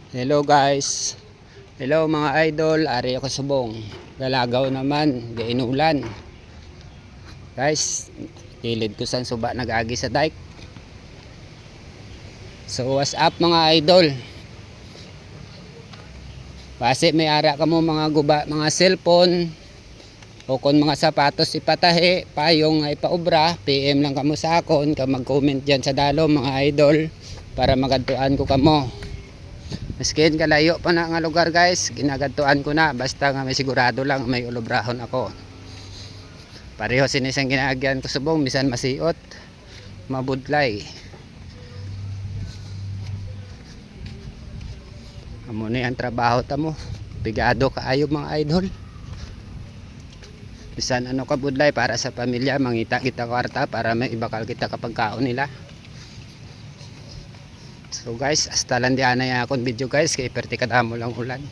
Hello guys. Hello mga idol, ari ako subong. Galagaw naman, gainulan. Guys, kilid ko san suba nag-agi sa dike. So what's up mga idol? Base may ara ka mo mga guba, mga cellphone o kon mga sapatos ipatahi, payong ay paubra, PM lang kamo sa akon, ka mag-comment diyan sa dalo mga idol para magadtuan ko kamo. Maskin kalayo pa na nga lugar guys, ginagadtuan ko na basta nga may sigurado lang may ulobrahon ako. Pareho sinisang ginaagyan ko subong bisan masiot, mabudlay. Amo ni ang trabaho tamo, pigado kaayo mga idol. Bisan ano ka budlay para sa pamilya, mangita kita kwarta para may ibakal kita kapag kaon nila. So guys, hasta lang di anay akong video guys, kay perti kadamo lang ulan.